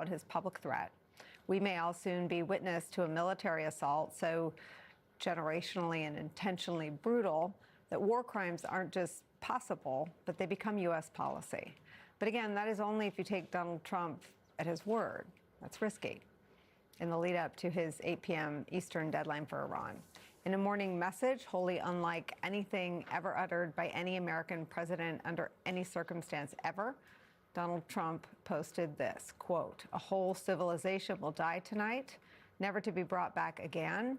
out his public threat. We may all soon be witness to a military assault so generationally and intentionally brutal that war crimes aren't just possible, but they become U.S. policy. But again, that is only if you take Donald Trump at his word. That's risky. In the lead up to his 8 p.m. Eastern deadline for Iran. In a morning message, wholly unlike anything ever uttered by any American president under any circumstance ever, Donald Trump posted this, quote, "A whole civilization will die tonight, never to be brought back again.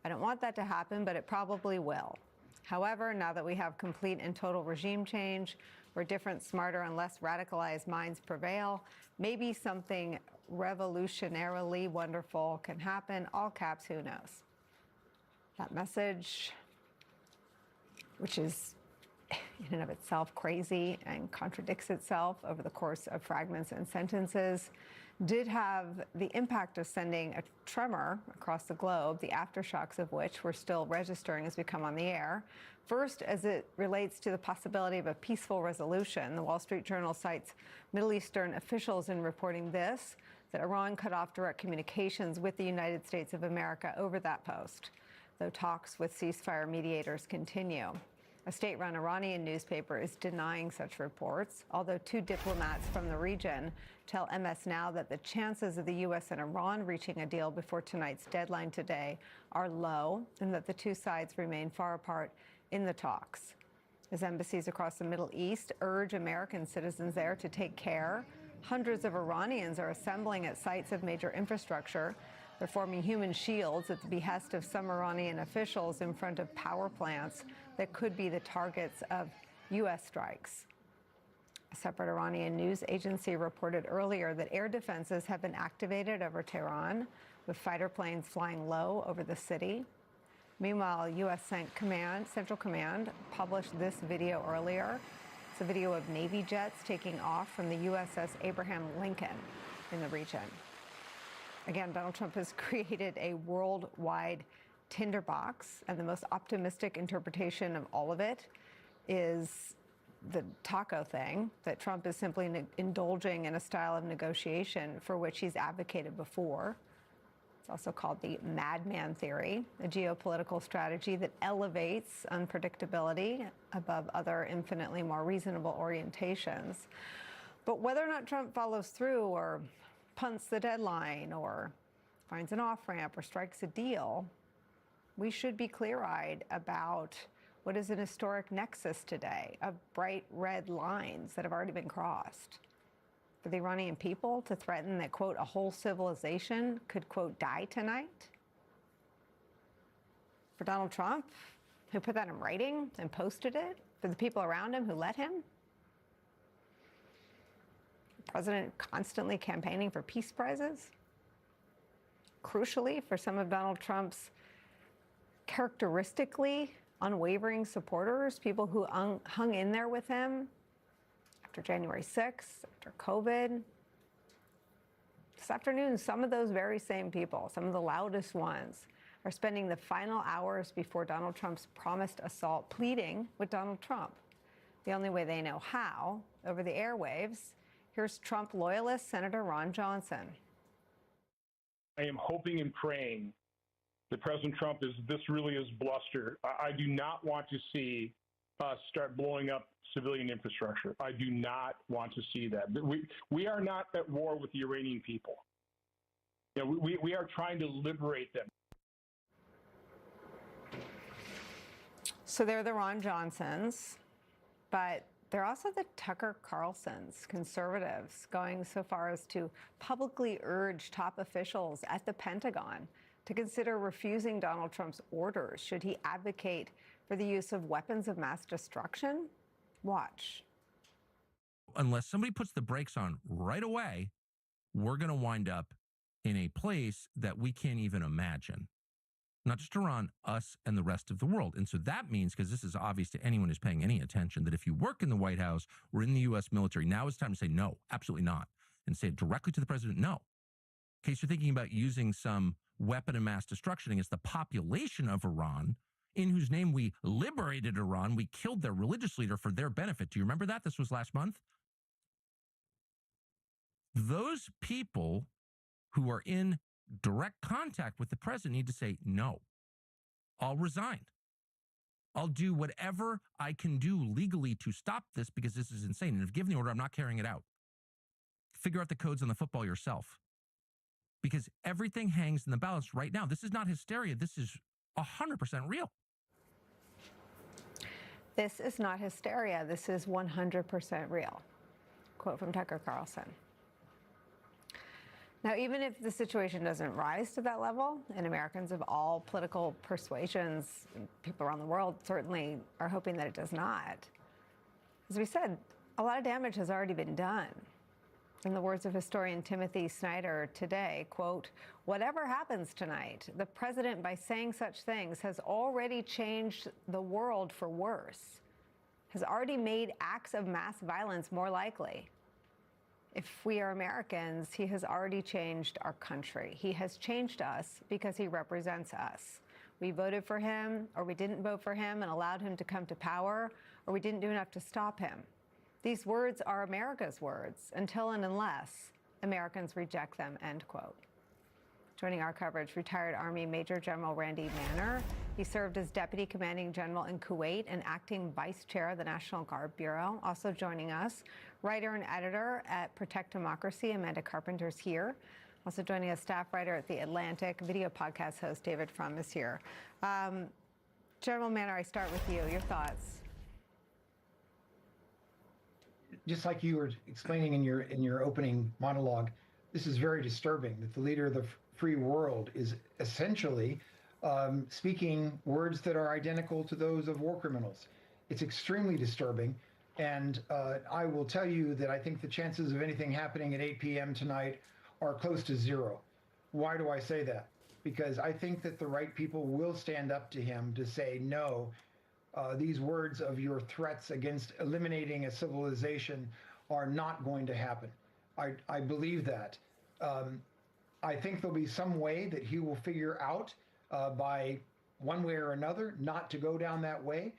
I don't want that to happen, but it probably will. However, now that we have complete and total regime change, where different, smarter, and less radicalized minds prevail, maybe something revolutionarily wonderful can happen." All caps, who knows? That message, which is in and of itself crazy and contradicts itself over the course of fragments and sentences, did have the impact of sending a tremor across the globe, the aftershocks of which we're still registering as we come on the air. First, as it relates to the possibility of a peaceful resolution, the Wall Street Journal cites Middle Eastern officials in reporting this, that Iran cut off direct communications with the United States of America over that post, though talks with ceasefire mediators continue. A state-run Iranian newspaper is denying such reports, although two diplomats from the region tell MSNOW that the chances of the U.S. and Iran reaching a deal before tonight's deadline today are low, and that the two sides remain far apart in the talks. As embassies across the Middle East urge American citizens there to take care, hundreds of Iranians are assembling at sites of major infrastructure. They're forming human shields at the behest of some Iranian officials in front of power plants that could be the targets of U.S. strikes. A separate Iranian news agency reported earlier that air defenses have been activated over Tehran, with fighter planes flying low over the city. Meanwhile, U.S. Central Command published this video earlier. It's a video of Navy jets taking off from the USS Abraham Lincoln in the region. Again, Donald Trump has created a worldwide tinderbox, and the most optimistic interpretation of all of it is the taco thing, that Trump is simply indulging in a style of negotiation for which he's advocated before. It's also called the madman theory, a geopolitical strategy that elevates unpredictability above other infinitely more reasonable orientations. But whether or not Trump follows through or punts the deadline or finds an off-ramp or strikes a deal, we should be clear-eyed about what is an historic nexus today of bright red lines that have already been crossed. For the Iranian people to threaten that, quote, a whole civilization could, quote, die tonight? For Donald Trump, who put that in writing and posted it? For the people around him who let him? The president constantly campaigning for peace prizes? Crucially, for some of Donald Trump's characteristically unwavering supporters, people who hung in there with him after January 6th, after COVID. This afternoon, some of those very same people, some of the loudest ones, are spending the final hours before Donald Trump's promised assault pleading with Donald Trump. The only way they know how, over the airwaves. Here's Trump loyalist Senator Ron Johnson. I am hoping and praying that President Trump this really is bluster. I do not want to see us start blowing up civilian infrastructure. I do not want to see that. We are not at war with the Iranian people. You know, we are trying to liberate them. So they're the Ron Johnsons, but they're also the Tucker Carlsons, conservatives, going so far as to publicly urge top officials at the Pentagon to consider refusing Donald Trump's orders should he advocate for the use of weapons of mass destruction. Watch. Unless somebody puts the brakes on right away, we're going to wind up in a place that we can't even imagine. Not just Iran, us and the rest of the world. And so that means, because this is obvious to anyone who's paying any attention, that if you work in the White House or in the U.S. military, now it's time to say no, absolutely not, and say it directly to the president, no. In case you're thinking about using some weapon of mass destruction against the population of Iran, in whose name we liberated Iran, we killed their religious leader for their benefit. Do you remember that? This was last month. Those people who are in direct contact with the president need to say, no, I'll resign. I'll do whatever I can do legally to stop this because this is insane. And if given the order, I'm not carrying it out. Figure out the codes on the football yourself. Because everything hangs in the balance right now. This is not hysteria. This is 100% real. This is not hysteria. This is 100% real. Quote from Tucker Carlson. Now, even if the situation doesn't rise to that level, and Americans of all political persuasions, people around the world certainly are hoping that it does not, as we said, a lot of damage has already been done. In the words of historian Timothy Snyder today, quote, whatever happens tonight, the president, by saying such things, has already changed the world for worse, has already made acts of mass violence more likely. If we are Americans, he has already changed our country. He has changed us because he represents us. We voted for him, or we didn't vote for him and allowed him to come to power, or we didn't do enough to stop him. These words are America's words until and unless Americans reject them, end quote. Joining our coverage, retired Army Major General Randy Manner. He served as Deputy Commanding General in Kuwait and acting Vice Chair of the National Guard Bureau. Also joining us, writer and editor at Protect Democracy, Amanda Carpenter's here. Also joining us, staff writer at The Atlantic, video podcast host David Frum is here. General Manner, I start with you. Your thoughts? Just like you were explaining in your opening monologue, this is very disturbing that the leader of the free world is essentially speaking words that are identical to those of war criminals. It's extremely disturbing. And I will tell you that I think the chances of anything happening at 8 p.m. tonight are close to zero. Why do I say that? Because I think that the right people will stand up to him to say, no, these words of your threats against eliminating a civilization are not going to happen. I believe that. I think there'll be some way that he will figure out by one way or another not to go down that way.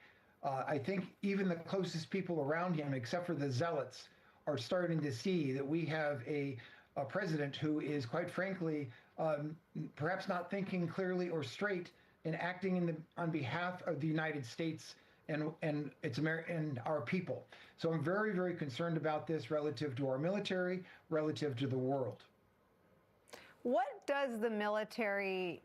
I think even the closest people around him, except for the zealots, are starting to see that we have a president who is, quite frankly, perhaps not thinking clearly or straight and acting on behalf of the United States and our people. So I'm very, very concerned about this relative to our military, relative to the world. What does the military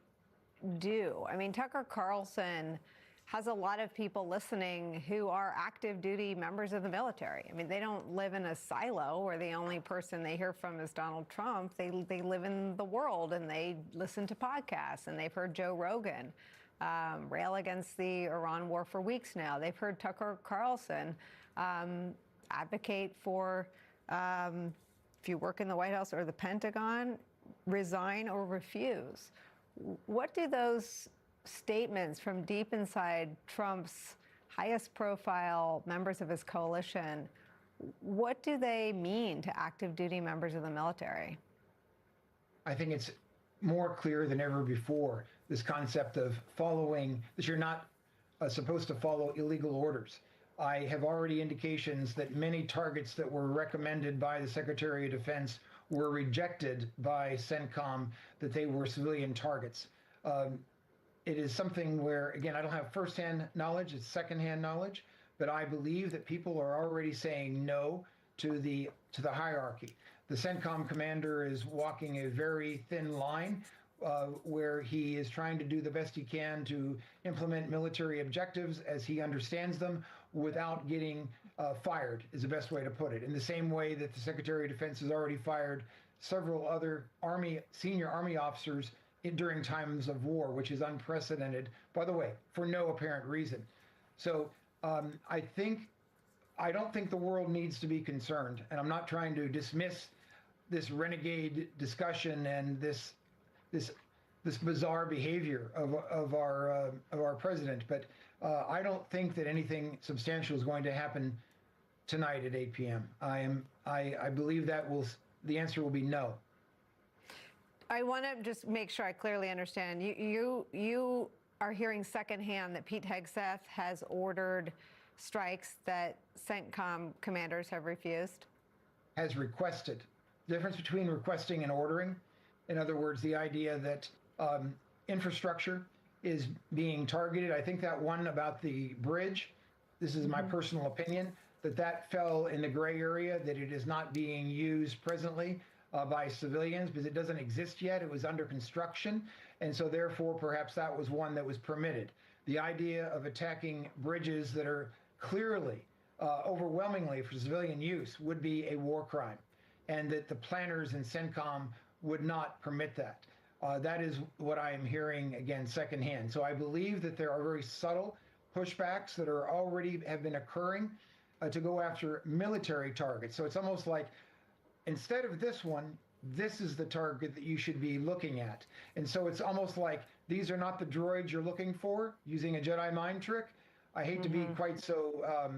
do? I mean, Tucker Carlson has a lot of people listening who are active duty members of the military. I mean, they don't live in a silo where the only person they hear from is Donald Trump. They live in the world and they listen to podcasts, and they've heard Joe Rogan rail against the Iran war for weeks now. They've heard Tucker Carlson advocate for, if you work in the White House or the Pentagon, resign or refuse. What do those statements from deep inside Trump's highest profile members of his coalition, what do they mean to active duty members of the military? I think it's more clear than ever before, this concept of following, that you're not supposed to follow illegal orders. I have already indications that many targets that were recommended by the Secretary of Defense were rejected by CENTCOM, that they were civilian targets. It is something where, again, I don't have firsthand knowledge, it's secondhand knowledge, but I believe that people are already saying no to the hierarchy. The CENTCOM commander is walking a very thin line where he is trying to do the best he can to implement military objectives as he understands them without getting fired, is the best way to put it. In the same way that the Secretary of Defense has already fired several other senior Army officers during times of war, which is unprecedented, by the way, for no apparent reason. So I don't think the world needs to be concerned, and I'm not trying to dismiss this renegade discussion and this bizarre behavior of our president, but I don't think that anything substantial is going to happen tonight at 8 p.m. I believe that the answer will be no. I want to just make sure I clearly understand. You are hearing secondhand that Pete Hegseth has ordered strikes that CENTCOM commanders have refused? Has requested. difference between requesting and ordering. In other words, the idea that infrastructure is being targeted. I think that one about the bridge, this is my personal opinion, that fell in the gray area, that it is not being used presently by civilians because it doesn't exist yet. It was under construction. And so therefore, perhaps that was one that was permitted. The idea of attacking bridges that are clearly, overwhelmingly for civilian use would be a war crime, and that the planners in CENTCOM would not permit that. That is what I am hearing, again, secondhand. So I believe that there are very subtle pushbacks that are already have been occurring to go after military targets. So it's almost like, instead of this one, this is the target that you should be looking at. And so it's almost like these are not the droids you're looking for, using a Jedi mind trick. I hate to be quite so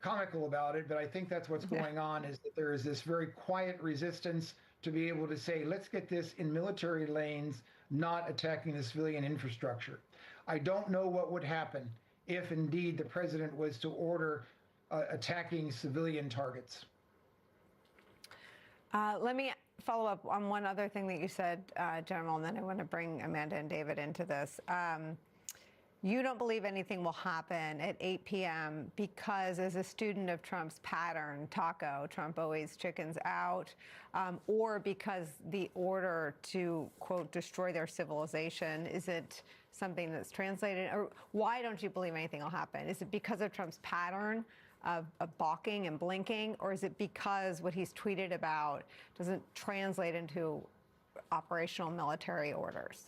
comical about it, but I think that's what's going on, is that there is this very quiet resistance to be able to say, let's get this in military lanes, not attacking the civilian infrastructure. I don't know what would happen if indeed the president was to order attacking civilian targets. Let me follow up on one other thing that you said, General, and then I want to bring Amanda and David into this. You don't believe anything will happen at 8 p.m. because, as a student of Trump's pattern, taco, Trump always chickens out, or because the order to, quote, destroy their civilization isn't something that's translated? Or why don't you believe anything will happen? Is it because of Trump's pattern of balking and blinking, or is it because what he's tweeted about doesn't translate into operational military orders?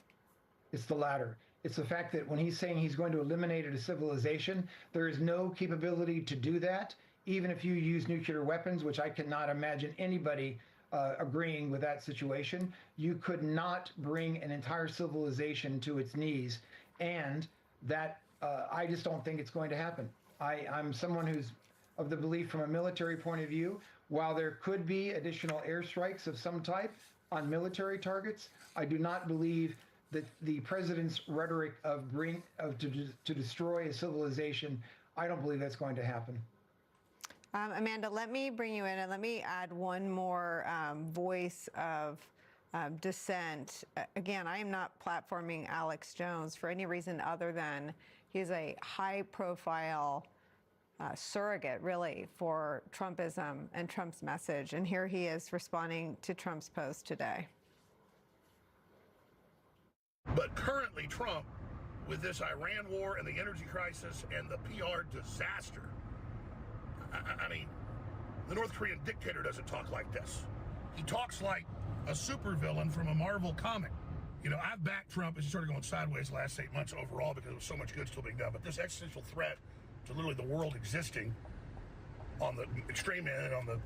It's the latter. It's the fact that when he's saying he's going to eliminate a civilization, there is no capability to do that, even if you use nuclear weapons, which I cannot imagine anybody agreeing with that situation. You could not bring an entire civilization to its knees, and that I just don't think it's going to happen. I'm someone who's of the belief, from a military point of view, while there could be additional airstrikes of some type on military targets, I do not believe that the president's rhetoric to destroy a civilization, I don't believe that's going to happen. Amanda, let me bring you in, and let me add one more voice of dissent. Again, I am not platforming Alex Jones for any reason other than he's a high-profile surrogate, really, for Trumpism and Trump's message. And here he is responding to Trump's post today. But currently, Trump, with this Iran war and the energy crisis and the PR disaster, I mean, the North Korean dictator doesn't talk like this. He talks like a supervillain from a Marvel comic. You know, I've backed Trump as he started going sideways the last 8 months overall because there was so much good still being done. But this existential threat to literally the world existing on the extreme end and on the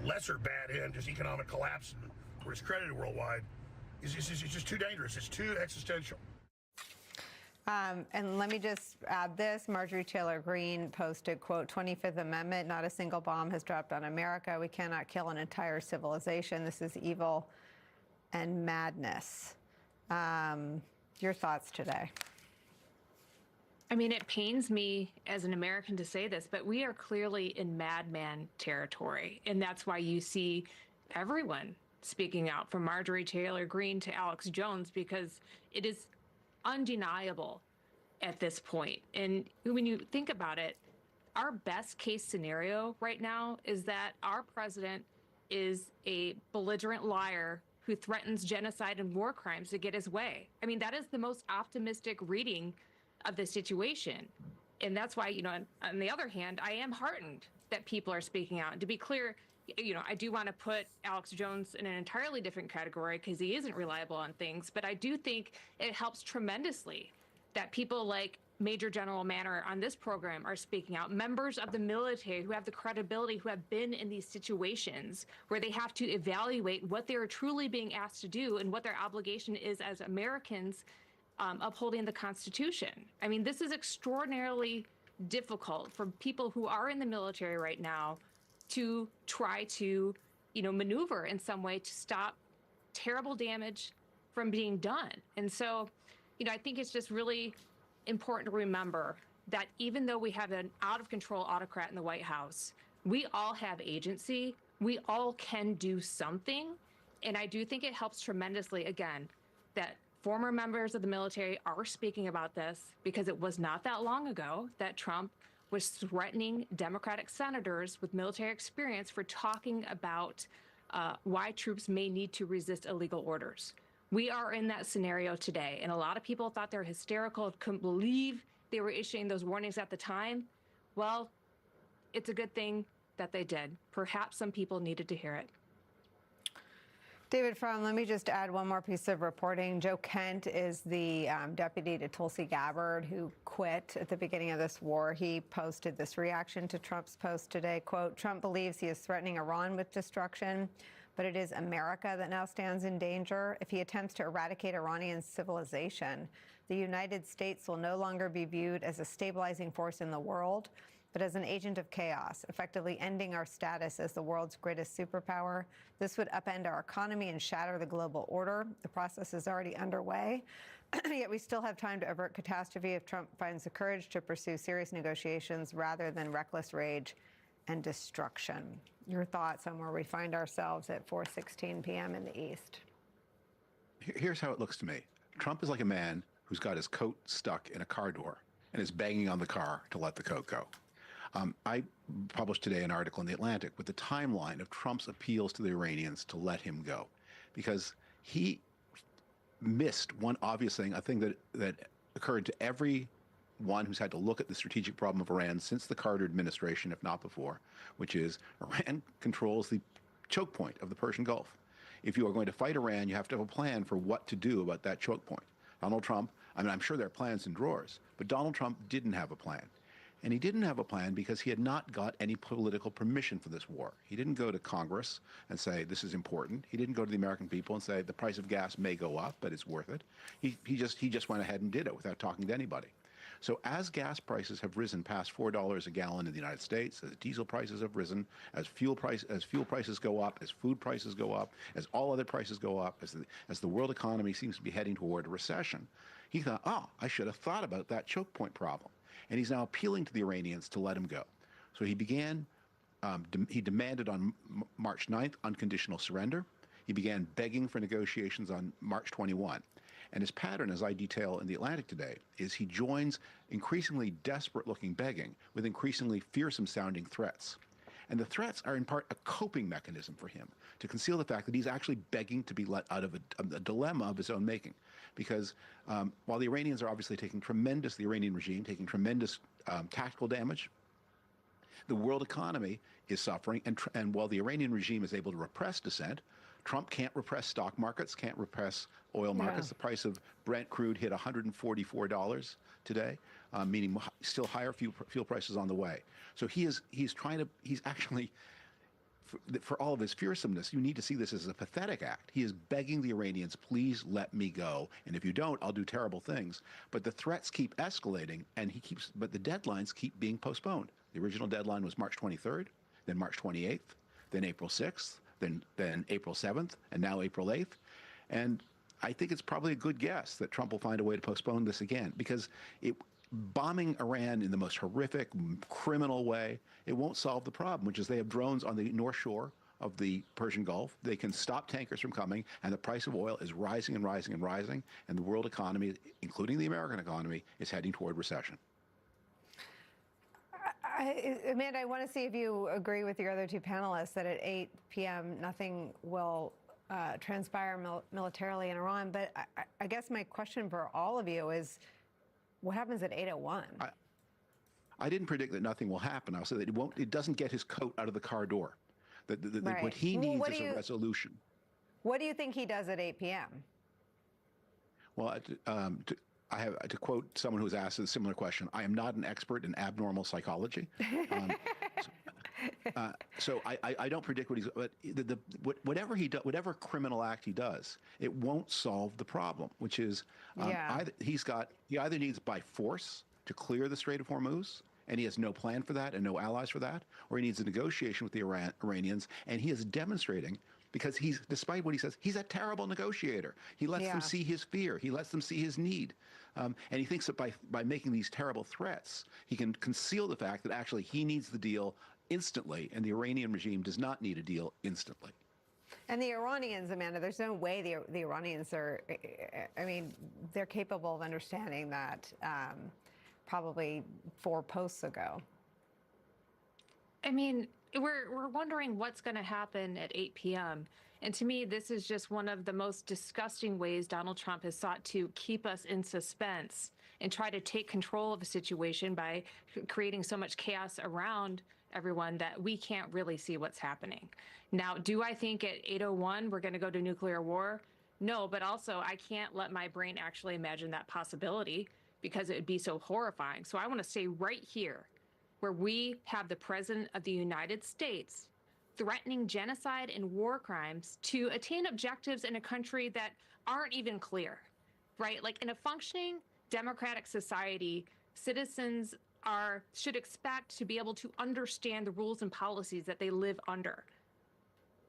lesser bad end, just economic collapse where it's credited worldwide, it's just too dangerous. It's too existential. And let me just add this. Marjorie Taylor Greene posted, quote, 25th Amendment, not a single bomb has dropped on America. We cannot kill an entire civilization. This is evil and madness. Your thoughts today? I mean, it pains me as an American to say this, but we are clearly in madman territory. And that's why you see everyone speaking out, from Marjorie Taylor Greene to Alex Jones, because it is undeniable at this point. And when you think about it, our best case scenario right now is that our president is a belligerent liar who threatens genocide and war crimes to get his way. I mean, that is the most optimistic reading of the situation. And that's why, you know, on the other hand, I am heartened that people are speaking out. And to be clear, you know, I do want to put Alex Jones in an entirely different category because he isn't reliable on things, but I do think it helps tremendously that people like Major General Manor on this program are speaking out, members of the military who have the credibility, who have been in these situations where they have to evaluate what they're truly being asked to do and what their obligation is as Americans upholding the Constitution. I mean, this is extraordinarily difficult for people who are in the military right now to try to, you know, maneuver in some way to stop terrible damage from being done. And so, you know, I think it's just really important to remember that even though we have an out-of-control autocrat in the White House, we all have agency we all can do something. And I do think it helps tremendously, again, that former members of the military are speaking about this, because it was not that long ago that Trump was threatening Democratic senators with military experience for talking about why troops may need to resist illegal orders. We are in that scenario today, and a lot of people thought they were hysterical, couldn't believe they were issuing those warnings at the time. Well, it's a good thing that they did. Perhaps some people needed to hear it. David Frum, let me just add one more piece of reporting. Joe Kent is the deputy to Tulsi Gabbard, who quit at the beginning of this war. He posted this reaction to Trump's post today, quote, "Trump believes he is threatening Iran with destruction, but it is America that now stands in danger. If he attempts to eradicate Iranian civilization, the United States will no longer be viewed as a stabilizing force in the world, but as an agent of chaos, effectively ending our status as the world's greatest superpower. This would upend our economy and shatter the global order. The process is already underway, yet we still have time to avert catastrophe if Trump finds the courage to pursue serious negotiations rather than reckless rage and destruction." Your thoughts on where we find ourselves at 4:16 p.m. in the East? Here's how it looks to me. Trump is like a man who's got his coat stuck in a car door and is banging on the car to let the coat go. I published today an article in The Atlantic with the timeline of Trump's appeals to the Iranians to let him go, because he missed one obvious thing, a thing that occurred to everyone who's had to look at the strategic problem of Iran since the Carter administration, if not before, which is Iran controls the choke point of the Persian Gulf. If you are going to fight Iran, you have to have a plan for what to do about that choke point. Donald Trump, I mean, I'm sure there are plans in drawers, but Donald Trump didn't have a plan. And he didn't have a plan because he had not got any political permission for this war. He didn't go to Congress and say, this is important. He didn't go to the American people and say, the price of gas may go up, but it's worth it. He just went ahead and did it without talking to anybody. So as gas prices have risen past $4 a gallon in the United States, as diesel prices have risen, as fuel prices go up, as food prices go up, as all other prices go up, as the world economy seems to be heading toward a recession, he thought, oh, I should have thought about that choke point problem. And he's now appealing to the Iranians to let him go. So he began, he demanded on March 9th unconditional surrender. He began begging for negotiations on March 21. And his pattern, as I detail in The Atlantic today, is he joins increasingly desperate-looking begging with increasingly fearsome-sounding threats. And the threats are in part a coping mechanism for him to conceal the fact that he's actually begging to be let out of a dilemma of his own making. Because while the Iranians are obviously the Iranian regime taking tremendous tactical damage, the world economy is suffering. And while the Iranian regime is able to repress dissent, Trump can't repress stock markets, can't repress oil markets. Yeah. The price of Brent crude hit $144 today, meaning still higher fuel prices on the way. So he's actually, for all of his fearsomeness, you need to see this as a pathetic act. He is begging the Iranians, please let me go. And if you don't, I'll do terrible things. But the threats keep escalating, but the deadlines keep being postponed. The original deadline was March 23rd, then March 28th, then April 6th, then April 7th, and now April 8th. And I think it's probably a good guess that Trump will find a way to postpone this again, because bombing Iran in the most horrific, criminal way, it won't solve the problem, which is they have drones on the North Shore of the Persian Gulf. They can stop tankers from coming, and the price of oil is rising and rising and rising, and the world economy, including the American economy, is heading toward recession. Amanda, I want to see if you agree with your other two panelists that at 8 p.m. nothing will transpire militarily in Iran. But I guess my question for all of you is, what happens at 8:01? I didn't predict that nothing will happen. I'll say that it doesn't get his coat out of the car door. Right. What he needs is a resolution. What do you think he does at 8 p.m.? Well, I have to quote someone who was asked a similar question. I am not an expert in abnormal psychology. So I don't predict what he's, but whatever he does, whatever criminal act he does, it won't solve the problem, which is he either needs by force to clear the Strait of Hormuz, and he has no plan for that and no allies for that, or he needs a negotiation with the Iranians, and he is demonstrating, because despite what he says, he's a terrible negotiator. He lets them see his fear. He lets them see his need. And he thinks that by making these terrible threats, he can conceal the fact that actually he needs the deal instantly, and the Iranian regime does not need a deal instantly. And the Iranians, Amanda, there's no way the Iranians are, I mean, they're capable of understanding that probably 4 posts ago. I mean, we're wondering what's going to happen at 8 p.m. And to me, this is just one of the most disgusting ways Donald Trump has sought to keep us in suspense and try to take control of a situation by creating so much chaos around everyone that we can't really see what's happening. Now, do I think at 8:01 we're going to go to nuclear war? No, but also I can't let my brain actually imagine that possibility because it would be so horrifying. So I want to stay right here where we have the President of the United States threatening genocide and war crimes to attain objectives in a country that aren't even clear, right? Like in a functioning democratic society, citizens should expect to be able to understand the rules and policies that they live under.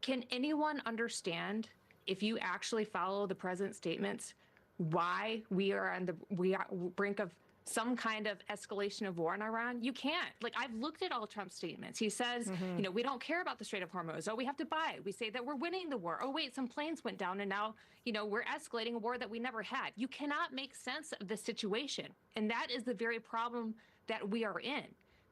Can anyone understand, if you actually follow the president's statements, why we are on the brink of some kind of escalation of war in Iran? You can't. Like, I've looked at all Trump's statements. He says, you know, we don't care about the Strait of Hormuz. Oh, we have to buy. We say that we're winning the war. Oh, wait, some planes went down and now, you know, we're escalating a war that we never had. You cannot make sense of the situation. And that is the very problem that we are in.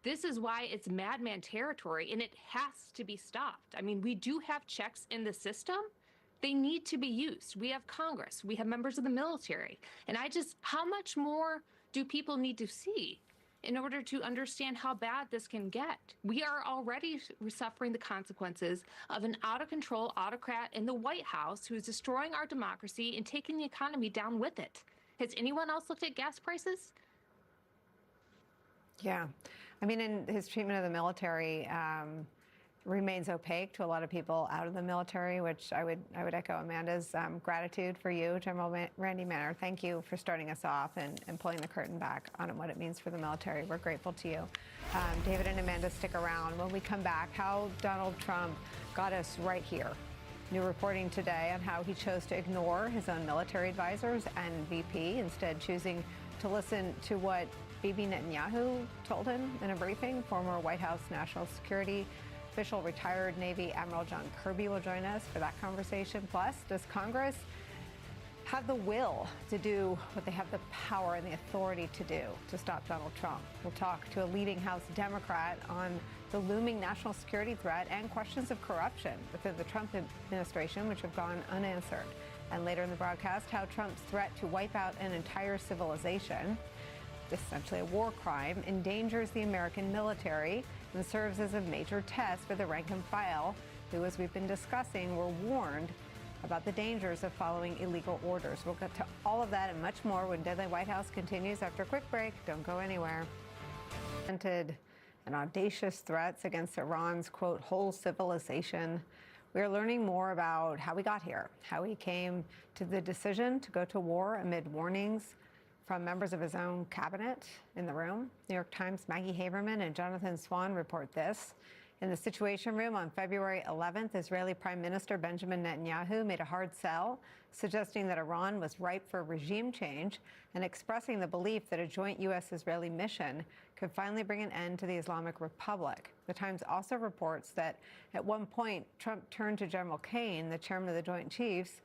This is why it's madman territory, and it has to be stopped. I mean, we do have checks in the system. They need to be used. We have Congress. We have members of the military. And how much more do people need to see in order to understand how bad this can get? We are already suffering the consequences of an out-of-control autocrat in the White House who is destroying our democracy and taking the economy down with it. Has anyone else looked at gas prices? Yeah. I mean, in his treatment of the military remains opaque to a lot of people out of the military, which I would echo Amanda's gratitude for you, General Randy Manner. Thank you for starting us off and pulling the curtain back on what it means for the military. We're grateful to you. David and Amanda, stick around. When we come back, how Donald Trump got us right here. New reporting today on how he chose to ignore his own military advisors and VP, instead choosing to listen to what Bibi Netanyahu told him in a briefing. Former White House National Security official, retired Navy Admiral John Kirby, will join us for that conversation. Plus, does Congress have the will to do what they have the power and the authority to do to stop Donald Trump? We'll talk to a leading House Democrat on the looming national security threat and questions of corruption within the Trump administration, which have gone unanswered. And later in the broadcast, how Trump's threat to wipe out an entire civilization, essentially a war crime, endangers the American military and serves as a major test for the rank and file, who, as we've been discussing, were warned about the dangers of following illegal orders. We'll get to all of that and much more when Deadly White House continues after a quick break. Don't go anywhere. And audacious threats against Iran's, quote, whole civilization. We are learning more about how we got here, how he came to the decision to go to war amid warnings from members of his own cabinet in the room. New York Times' Maggie Haberman and Jonathan Swan report this. In the Situation Room on February 11th, Israeli Prime Minister Benjamin Netanyahu made a hard sell, suggesting that Iran was ripe for regime change and expressing the belief that a joint U.S.-Israeli mission could finally bring an end to the Islamic Republic. The Times also reports that at one point, Trump turned to General Kane, the chairman of the Joint Chiefs,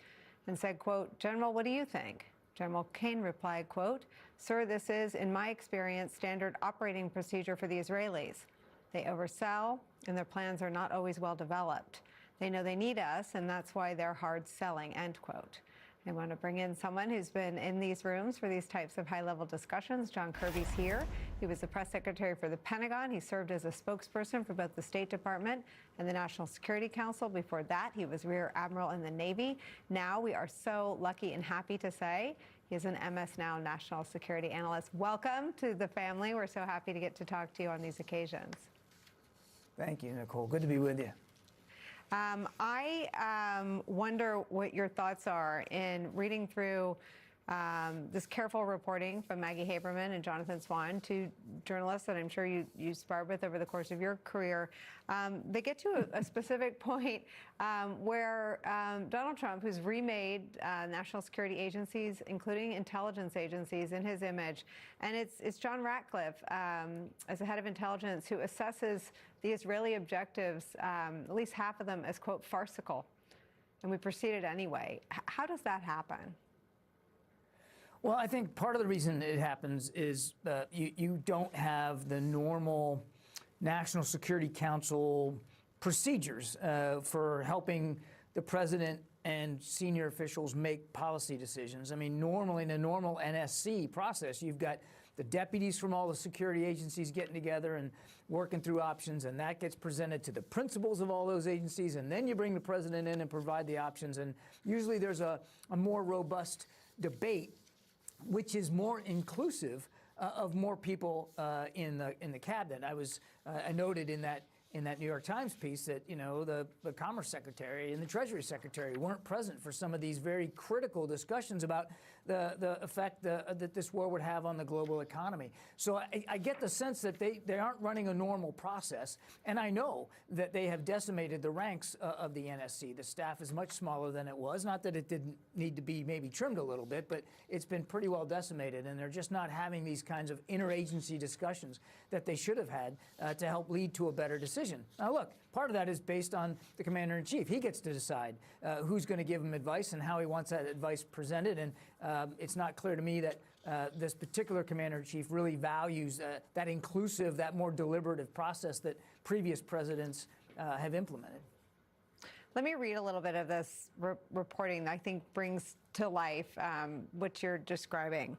and said, quote, "General, what do you think?" General Kane replied, quote, "Sir, this is, in my experience, standard operating procedure for the Israelis. They oversell, and their plans are not always well developed. They know they need us, and that's why they're hard selling," end quote. I want to bring in someone who's been in these rooms for these types of high-level discussions. John Kirby's here. He was the press secretary for the Pentagon. He served as a spokesperson for both the State Department and the National Security Council. Before that, he was Rear Admiral in the Navy. Now we are so lucky and happy to say he's an MSNOW national security analyst. Welcome to the family. We're so happy to get to talk to you on these occasions. Thank you, Nicole. Good to be with you. I wonder what your thoughts are in reading through This careful reporting from Maggie Haberman and Jonathan Swan, two journalists that I'm sure you sparred with over the course of your career, they get to a specific point where Donald Trump, who's remade national security agencies, including intelligence agencies, in his image, and it's John Ratcliffe, as the head of intelligence, who assesses the Israeli objectives, at least half of them, as, quote, farcical. And we proceeded anyway. How does that happen? Well, I think part of the reason it happens is you don't have the normal National Security Council procedures for helping the president and senior officials make policy decisions. I mean, normally in a normal NSC process, you've got the deputies from all the security agencies getting together and working through options, and that gets presented to the principals of all those agencies, and then you bring the president in and provide the options, and usually there's a more robust debate, which is more inclusive of more people in the cabinet. I noted in that New York Times piece that, you know, the Commerce Secretary and the Treasury Secretary weren't present for some of these very critical discussions about the effect that this war would have on the global economy. So I get the sense that they aren't running a normal process, and I know that they have decimated the ranks of the NSC. The staff is much smaller than it was. Not that it didn't need to be maybe trimmed a little bit, but it's been pretty well decimated, and they're just not having these kinds of interagency discussions that they should have had to help lead to a better decision. Now, look, part of that is based on the commander-in-chief. He gets to decide who's going to give him advice and how he wants that advice presented, and it's not clear to me that this particular commander-in-chief really values that inclusive, that more deliberative process that previous presidents have implemented. Let me read a little bit of this reporting that I think brings to life what you're describing.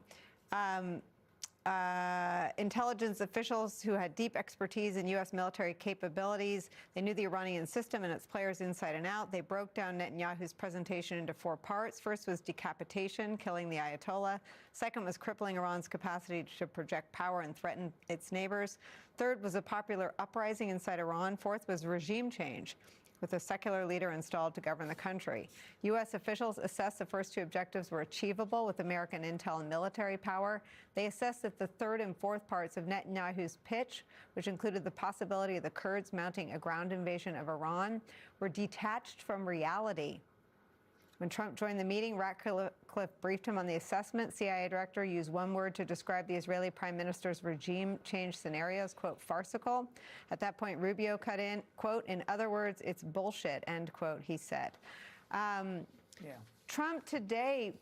Intelligence officials who had deep expertise in U.S. military capabilities. They knew the Iranian system and its players inside and out. They broke down Netanyahu's presentation into 4 parts. First was decapitation, killing the Ayatollah. Second was crippling Iran's capacity to project power and threaten its neighbors. Third was a popular uprising inside Iran. Fourth was regime change, with a secular leader installed to govern the country. U.S. officials assessed the first 2 objectives were achievable with American intel and military power. They assessed that the third and fourth parts of Netanyahu's pitch, which included the possibility of the Kurds mounting a ground invasion of Iran, were detached from reality. When Trump joined the meeting, Ratcliffe briefed him on the assessment. CIA director used one word to describe the Israeli prime minister's regime change scenarios, quote, farcical. At that point, Rubio cut in, quote, in other words, it's bullshit, end quote, he said. Trump today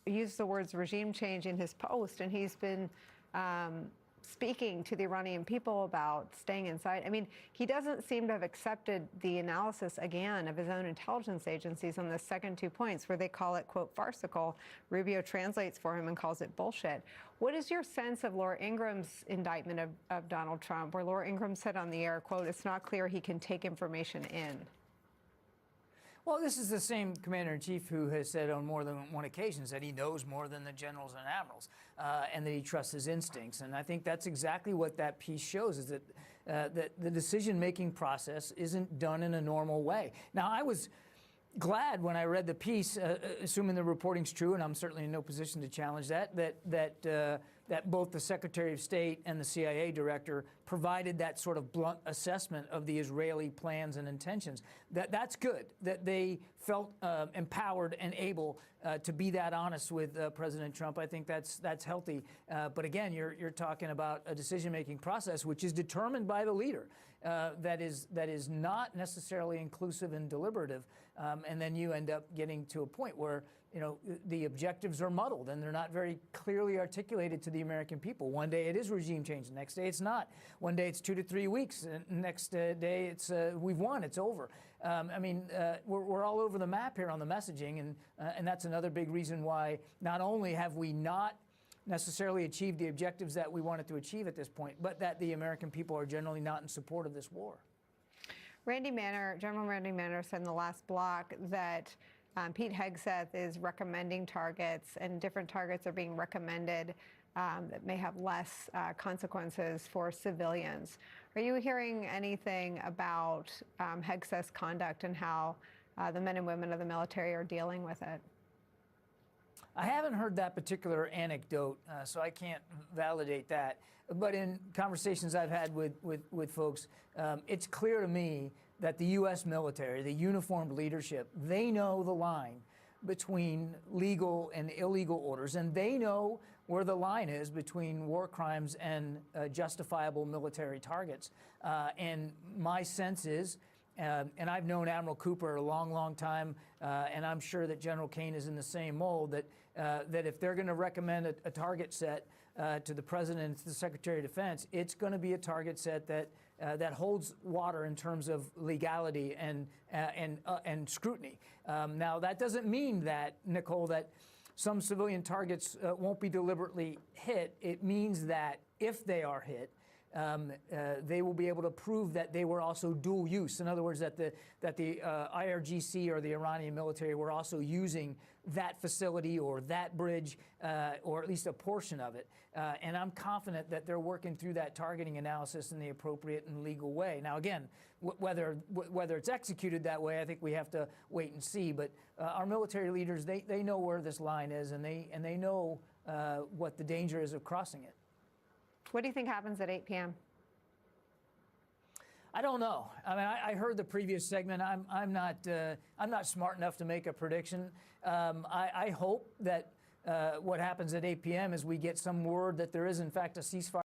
used the words regime change in his post, and he's been speaking to the Iranian people about staying inside. I mean, he doesn't seem to have accepted the analysis, again, of his own intelligence agencies on the second 2 points, where they call it, quote, farcical. Rubio translates for him and calls it bullshit. What is your sense of Laura Ingram's indictment of Donald Trump, where Laura Ingram said on the air, quote, it's not clear he can take information in? Well, this is the same commander-in-chief who has said on more than one occasion that he knows more than the generals and admirals, and that he trusts his instincts. And I think that's exactly what that piece shows, is that that the decision-making process isn't done in a normal way. Now, I was glad when I read the piece, assuming the reporting's true, and I'm certainly in no position to challenge that both the Secretary of State and the CIA director provided that sort of blunt assessment of the Israeli plans and intentions. That's good, that they felt empowered and able to be that honest with President Trump. I think that's healthy. But again, you're talking about a decision-making process which is determined by the leader, that is not necessarily inclusive and deliberative, and then you end up getting to a point where, you know, the objectives are muddled and they're not very clearly articulated to the American people. One day it is regime change, the next day it's not. One day it's 2 to 3 weeks, and next day it's we've won, it's over. I mean, we're all over the map here on the messaging, and that's another big reason why not only have we not necessarily achieved the objectives that we wanted to achieve at this point, but that the American people are generally not in support of this war. General Randy Manner said in the last block that Pete Hegseth is recommending targets, and different targets are being recommended that may have less consequences for civilians. Are you hearing anything about Hegseth's conduct and how the men and women of the military are dealing with it? I haven't heard that particular anecdote, so I can't validate that. But in conversations I've had with folks, it's clear to me that the U.S. military, the uniformed leadership, they know the line between legal and illegal orders, and they know where the line is between war crimes and justifiable military targets. And my sense is, and I've known Admiral Cooper a long, long time, and I'm sure that General Kane is in the same mold, that if they're going to recommend a target set to the President and to the Secretary of Defense, it's going to be a target set that holds water in terms of legality and scrutiny. Now, that doesn't mean that, Nicolle, that some civilian targets won't be deliberately hit. It means that if they are hit, they will be able to prove that they were also dual use. In other words, that the IRGC or the Iranian military were also using that facility or that bridge, or at least a portion of it. And I'm confident that they're working through that targeting analysis in the appropriate and legal way. Now, again, whether it's executed that way, I think we have to wait and see. But our military leaders, they know where this line is, and they know what the danger is of crossing it. What do you think happens at 8 p.m.? I don't know. I mean, I heard the previous segment. I'm not smart enough to make a prediction. I hope that what happens at 8 p.m. is we get some word that there is in fact a ceasefire